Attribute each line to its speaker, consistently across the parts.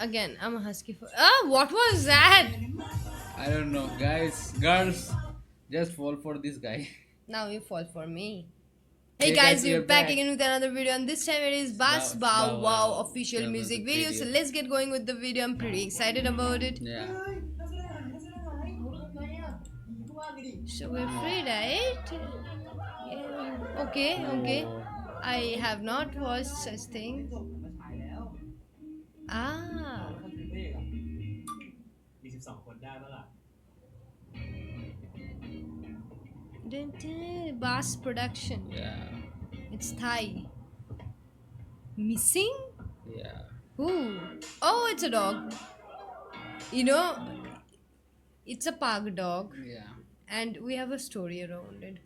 Speaker 1: again, I'm a husky for. What was that?
Speaker 2: I don't know, guys, girls, just fall for this guy.
Speaker 1: Now you fall for me. Hey
Speaker 2: Hey guys,
Speaker 1: guys,
Speaker 2: we
Speaker 1: we're
Speaker 2: are
Speaker 1: back
Speaker 2: back.
Speaker 1: again with another video, and this time it is Bas
Speaker 2: Wow,
Speaker 1: Bow
Speaker 2: wow,
Speaker 1: Wow
Speaker 2: wow.
Speaker 1: official
Speaker 2: The
Speaker 1: music
Speaker 2: music
Speaker 1: video. So
Speaker 2: video.
Speaker 1: let's get going with the video. I'm pretty excited about it.
Speaker 2: Yeah.
Speaker 1: So we're free, right? Yeah. Okay, okay.
Speaker 2: Oh.
Speaker 1: I have not watched such things. Ah, Bass production.
Speaker 2: Yeah.
Speaker 1: It's Thai. Missing?
Speaker 2: Yeah.
Speaker 1: Who? Oh, it's a dog. You know, it's a pug dog,
Speaker 2: Yeah.
Speaker 1: and we have a story around it.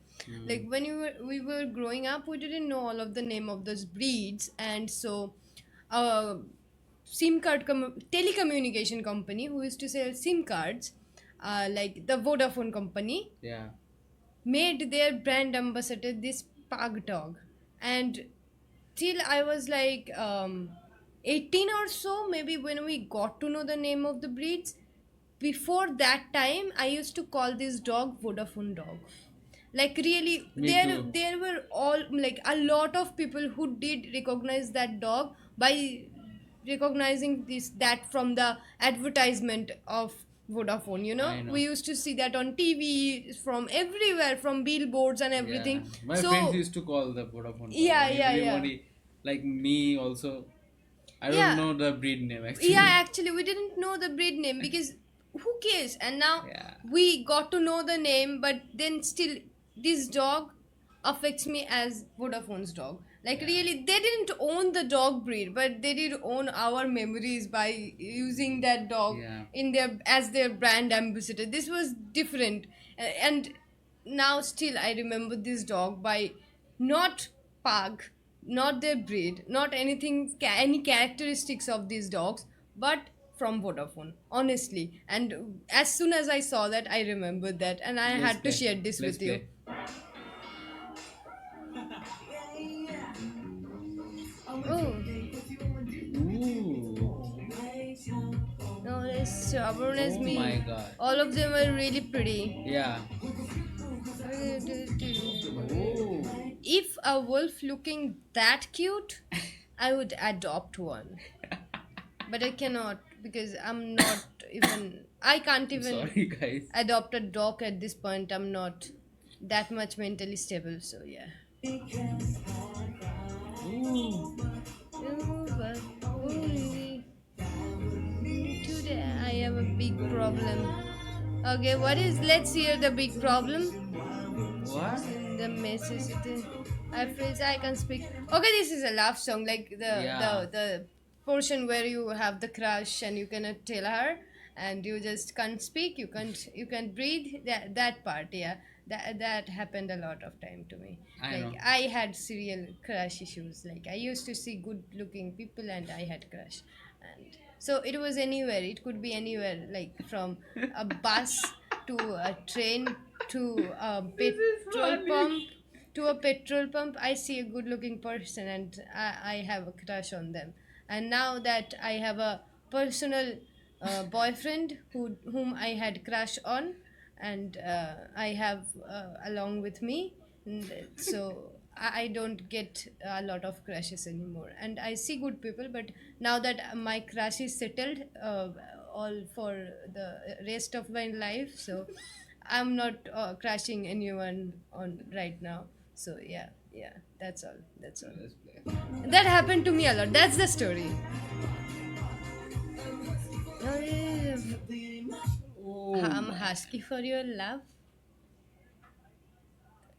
Speaker 1: Like
Speaker 2: Mm.
Speaker 1: when we were growing up, we didn't know all of the name of those breeds, and so a telecommunication company who used to sell SIM cards, like the Vodafone company,
Speaker 2: Yeah.
Speaker 1: made their brand ambassador this pug dog. And till I was like 18 or so, maybe, when we got to know the name of the breeds. Before that time, I used to call this dog Vodafone dog. Like really,
Speaker 2: Me too.
Speaker 1: there were all like a lot of people who did recognize that dog by recognizing this that from the advertisement of Vodafone.
Speaker 2: I
Speaker 1: We
Speaker 2: know.
Speaker 1: used to see that on TV, from everywhere, from billboards and
Speaker 2: Yeah.
Speaker 1: everything.
Speaker 2: My friends
Speaker 1: So
Speaker 2: used to call the Vodafone dog,
Speaker 1: yeah,
Speaker 2: and
Speaker 1: yeah, yeah,
Speaker 2: everybody, like me also. I don't
Speaker 1: yeah.
Speaker 2: know the breed name
Speaker 1: Yeah,
Speaker 2: actually.
Speaker 1: actually, we didn't know the breed name because who cares? And now
Speaker 2: Yeah.
Speaker 1: we got to know the name, but then still, this dog affects me as Vodafone's dog. Like,
Speaker 2: Yeah.
Speaker 1: really, they didn't own the dog breed, but they did own our memories by using that dog
Speaker 2: Yeah.
Speaker 1: in their as their brand ambassador. This was different, and now still I remember this dog by not pug, not their breed, not anything, any characteristics of these dogs, but from Vodafone, honestly. And as soon as I saw that, I remembered that, and I
Speaker 2: Let's
Speaker 1: had to
Speaker 2: play.
Speaker 1: share this
Speaker 2: Let's
Speaker 1: with you.
Speaker 2: play.
Speaker 1: Oh,
Speaker 2: Ooh.
Speaker 1: no, as stubborn as
Speaker 2: Oh my
Speaker 1: me.
Speaker 2: god.
Speaker 1: All of them are really pretty.
Speaker 2: Yeah. Oh.
Speaker 1: If a wolf looking that cute, I would adopt one. But I cannot, because I'm not even. I can't
Speaker 2: I'm
Speaker 1: even
Speaker 2: sorry, guys.
Speaker 1: adopt a dog at this point. I'm not that much mentally stable, so yeah.
Speaker 2: Ooh.
Speaker 1: Oh, but really, today I have a big problem. Okay, what is? Let's hear the big problem.
Speaker 2: What?
Speaker 1: The message. I phrase I can speak. Okay, this is a love song, like
Speaker 2: Yeah.
Speaker 1: the portion where you have the crush and you cannot tell her, and you just can't speak. You can't breathe. That part, yeah. That happened a lot of time to me.
Speaker 2: I
Speaker 1: Like
Speaker 2: know.
Speaker 1: I had serial crush issues. Like I used to see good looking people and I had crush, and so it was anywhere. It could be anywhere, like from a bus to a train to a
Speaker 2: This is
Speaker 1: petrol pump.
Speaker 2: funny.
Speaker 1: To a petrol pump, I see a good looking person and I have a crush on them. And now that I have a personal boyfriend whom I had crush on, and I have along with me, and so I don't get a lot of crushes anymore. And I see good people, but now that my crush is settled, all for the rest of my life, so I'm not crushing anyone on right now. So yeah, yeah, that's all. That's all.
Speaker 2: Let's play.
Speaker 1: That happened to me a lot. That's the story.
Speaker 2: Oh
Speaker 1: I'm
Speaker 2: my.
Speaker 1: husky for your love.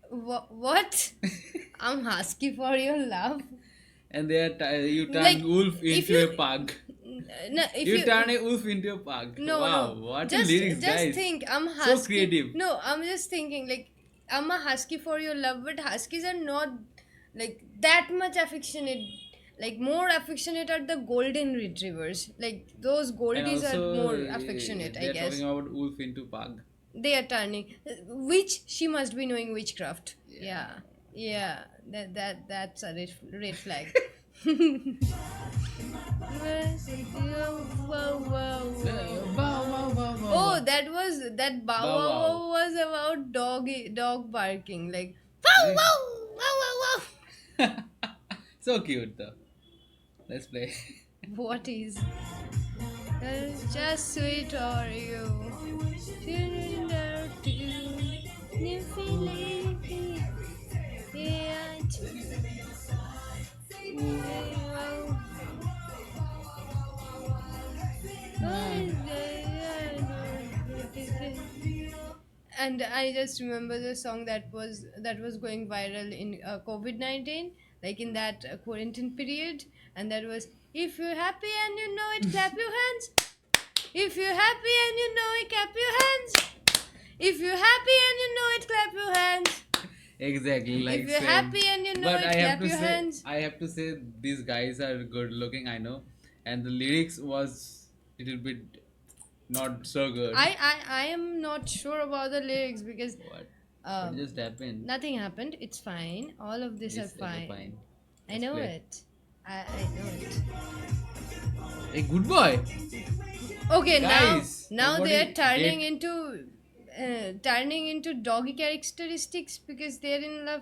Speaker 1: What? I'm husky for your love.
Speaker 2: And there you
Speaker 1: Like,
Speaker 2: turn wolf
Speaker 1: if
Speaker 2: into
Speaker 1: you,
Speaker 2: a pug.
Speaker 1: no, if
Speaker 2: You
Speaker 1: you,
Speaker 2: turn a wolf into a pug.
Speaker 1: no,
Speaker 2: Wow,
Speaker 1: no,
Speaker 2: what a
Speaker 1: just
Speaker 2: lyrics,
Speaker 1: just
Speaker 2: guys.
Speaker 1: think. I'm
Speaker 2: So
Speaker 1: husky.
Speaker 2: creative.
Speaker 1: No, I'm just thinking like I'm a husky for your love, but huskies are not like that much affectionate. Like more affectionate are the golden retrievers. Like those
Speaker 2: And
Speaker 1: goldies are
Speaker 2: also,
Speaker 1: more affectionate, I
Speaker 2: they're
Speaker 1: guess.
Speaker 2: talking about wolf into pug.
Speaker 1: They are turning. Which she must be knowing witchcraft.
Speaker 2: Yeah.
Speaker 1: Yeah, yeah. That's a red flag. that bow
Speaker 2: Bow
Speaker 1: wow
Speaker 2: wow.
Speaker 1: wow was about dog barking like wow
Speaker 2: Really?
Speaker 1: wow wow wow wow.
Speaker 2: So cute though. Let's play.
Speaker 1: What is just sweet or you? Surrender to new feeling. Yeah,
Speaker 2: Ooh.
Speaker 1: and I just remember the song that was going viral in COVID-19, like in that quarantine period, and that was if you're happy and you know it, clap your hands. If you're happy and you know it, clap your hands. If you're happy and you know it, clap your hands.
Speaker 2: Exactly like
Speaker 1: If you're
Speaker 2: same.
Speaker 1: happy and you know
Speaker 2: But
Speaker 1: it,
Speaker 2: I have
Speaker 1: clap
Speaker 2: to
Speaker 1: your
Speaker 2: say,
Speaker 1: hands.
Speaker 2: these guys are good looking. I know, and the lyrics was little bit not so good.
Speaker 1: I am not sure about the lyrics because
Speaker 2: What? What
Speaker 1: um,
Speaker 2: just happened?
Speaker 1: nothing happened. It's fine. All of these are
Speaker 2: Yes. Okay.
Speaker 1: fine.
Speaker 2: Fine.
Speaker 1: I
Speaker 2: Let's
Speaker 1: know
Speaker 2: play.
Speaker 1: it. I know it.
Speaker 2: A good boy.
Speaker 1: Okay,
Speaker 2: Guys,
Speaker 1: now
Speaker 2: what
Speaker 1: they are
Speaker 2: is date?
Speaker 1: turning into doggy characteristics because they're in love.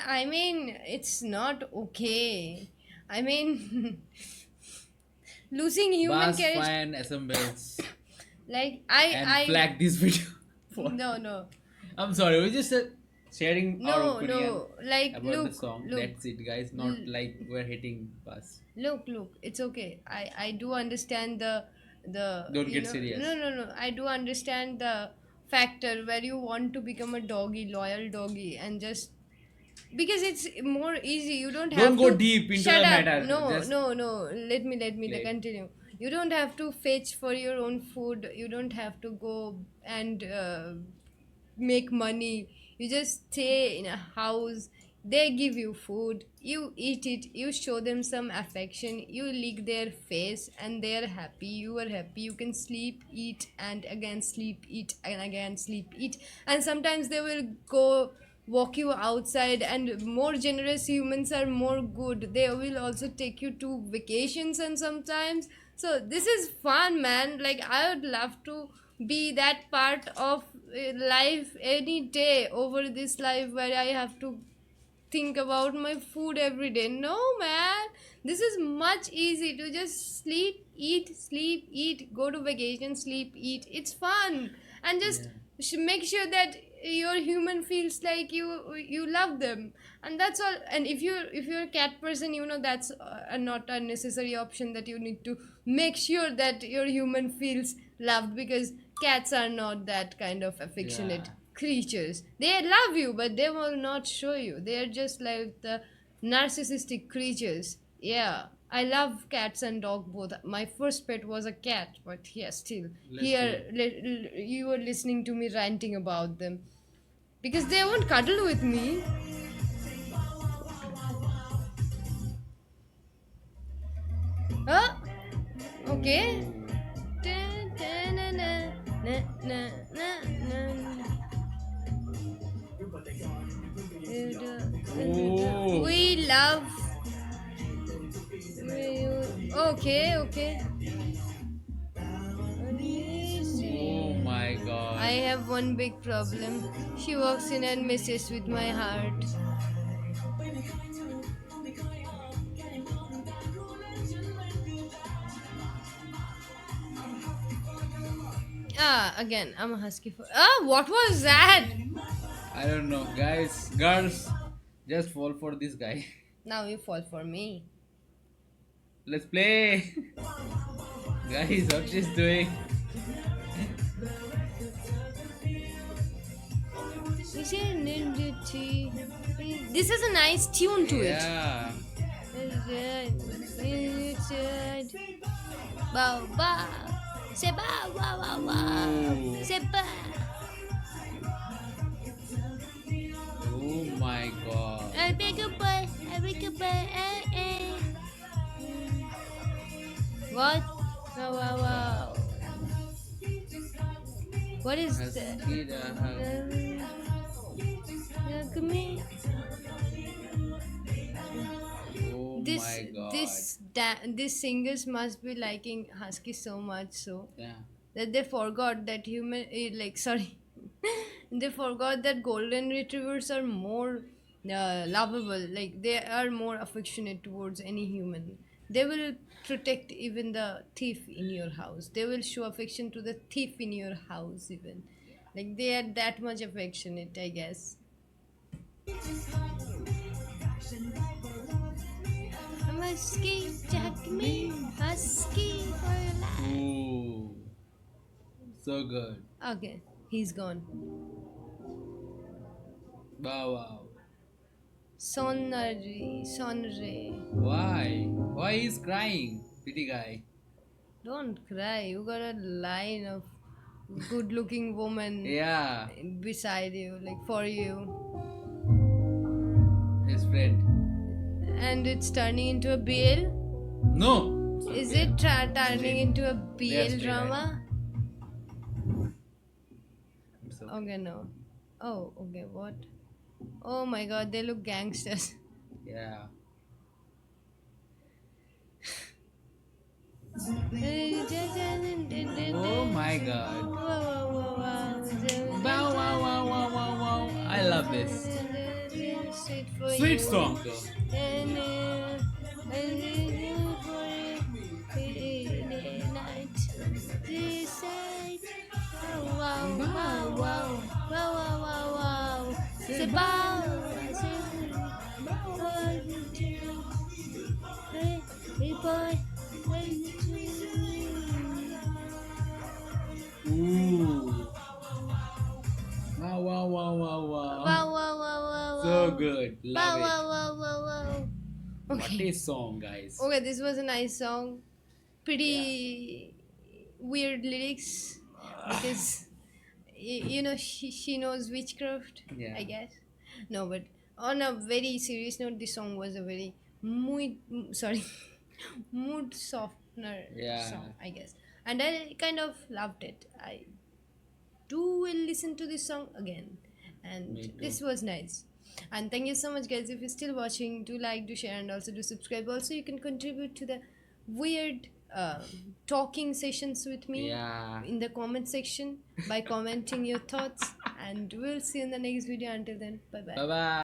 Speaker 1: I mean, it's not okay. I mean, losing human
Speaker 2: Bas
Speaker 1: character.
Speaker 2: fan assembles
Speaker 1: Like
Speaker 2: and flag this video. For
Speaker 1: no no
Speaker 2: I'm sorry, we're just sharing our opinion
Speaker 1: no. Like
Speaker 2: about the song.
Speaker 1: look.
Speaker 2: That's it, guys. Not
Speaker 1: L-
Speaker 2: like we're hitting Bas.
Speaker 1: look, it's okay. I do understand the
Speaker 2: Don't
Speaker 1: you
Speaker 2: get
Speaker 1: know
Speaker 2: serious.
Speaker 1: no, I do understand the factor where you want to become a doggy, loyal doggy, and just because it's more easy. You don't
Speaker 2: Don't
Speaker 1: have
Speaker 2: go
Speaker 1: to
Speaker 2: deep into
Speaker 1: shut
Speaker 2: the
Speaker 1: up.
Speaker 2: matter.
Speaker 1: No
Speaker 2: Just
Speaker 1: no no, let me
Speaker 2: play.
Speaker 1: continue. You don't have to fetch for your own food. You don't have to go and make money. You just stay in a house. They give you food. You eat it. You show them some affection. You lick their face, and they're happy. You are happy. You can sleep, eat, and again sleep, eat, and again sleep, eat. And sometimes they will go walk you outside, and more generous humans are more good. They will also take you to vacations, and sometimes so this is fun, man. Like I would love to be that part of life any day over this life where I have to think about my food every day. No, man. This is much easy to just sleep, eat, go to vacation, sleep, eat. It's fun. And just
Speaker 2: Yeah.
Speaker 1: make sure that your human feels like you love them, and that's all. And if you're a cat person, you know that's not a necessary option, that you need to make sure that your human feels loved, because cats are not that kind of
Speaker 2: Yeah.
Speaker 1: affectionate creatures. They love you, but they will not show you. They are just like the narcissistic creatures. Yeah, I love cats and dog both. My first pet was a cat, but yeah, still
Speaker 2: Let's
Speaker 1: here
Speaker 2: play.
Speaker 1: you were listening to me ranting about them because they won't cuddle with me. Huh? Okay.
Speaker 2: Ooh.
Speaker 1: Dun, dun, na, na, na, na, na, na.
Speaker 2: Oh.
Speaker 1: We love. Okay, okay.
Speaker 2: Oh my
Speaker 1: I
Speaker 2: god.
Speaker 1: have one big problem. She walks in and messes with my heart. Ah, again, I'm a husky for. Ah, what was that?
Speaker 2: I don't know, guys. Girls, just fall for this guy.
Speaker 1: Now you fall for me.
Speaker 2: Let's play. Guys, what she's doing?
Speaker 1: This has a nice tune to it.
Speaker 2: Yeah.
Speaker 1: Bow bow. Say bow wow wow wow.
Speaker 2: Ooh.
Speaker 1: Say bow.
Speaker 2: Oh my god.
Speaker 1: I beg a boy. I beg a boy. What? Wow wow wow. What is that?
Speaker 2: Husky the hug.
Speaker 1: Look at me.
Speaker 2: Oh
Speaker 1: This
Speaker 2: my god.
Speaker 1: this singers must be liking Husky so much so.
Speaker 2: Yeah.
Speaker 1: that they forgot that sorry, they forgot that golden retrievers are more lovable. Like they are more affectionate towards any human. They will protect even the thief in your house. They will show affection to the thief in your house even. Like they are that much affectionate, I guess. Husky, Jack me, husky for your life.
Speaker 2: Ooh, so good.
Speaker 1: Okay, he's gone.
Speaker 2: Wow, wow.
Speaker 1: Sonari, Sonre.
Speaker 2: Why? Why he's crying? Pretty guy.
Speaker 1: Don't cry. You got a line of good-looking woman
Speaker 2: Yeah,
Speaker 1: beside you, like for you,
Speaker 2: his friend.
Speaker 1: and it's turning into a BL.
Speaker 2: No. It's
Speaker 1: Is
Speaker 2: okay.
Speaker 1: it turning into a BL
Speaker 2: straight,
Speaker 1: drama?
Speaker 2: It's okay.
Speaker 1: Okay, no. Oh, okay. What? Oh my God, they look gangsters.
Speaker 2: Yeah. Oh my god. Wow, wow, wow, wow, wow, wow. I love this. Sweet song though.
Speaker 1: Wow, wow, wow, wow, wow, wow, wow. Say bow, say bow. Hey boy,
Speaker 2: Ooh. Wow, wow, wow, wow, wow.
Speaker 1: wow, wow, wow, wow,
Speaker 2: So
Speaker 1: wow.
Speaker 2: good.
Speaker 1: Wow,
Speaker 2: Love it.
Speaker 1: wow, wow, wow, wow.
Speaker 2: What
Speaker 1: Okay.
Speaker 2: a song, guys.
Speaker 1: Okay, this was a nice song. Pretty weird lyrics because she knows witchcraft,
Speaker 2: Yeah.
Speaker 1: I guess. No, but on a very serious note, this song was a very sorry, mood softener
Speaker 2: Yeah.
Speaker 1: song, I guess, and I kind of loved it. I do will listen to this song again, and
Speaker 2: Me too.
Speaker 1: this was nice. And thank you so much, guys. If you're still watching, do like, do share, and also do subscribe. Also, you can contribute to the weird talking sessions with me
Speaker 2: Yeah.
Speaker 1: in the comment section by commenting your thoughts. And we'll see you in the next video. Until then, bye bye.
Speaker 2: Bye bye.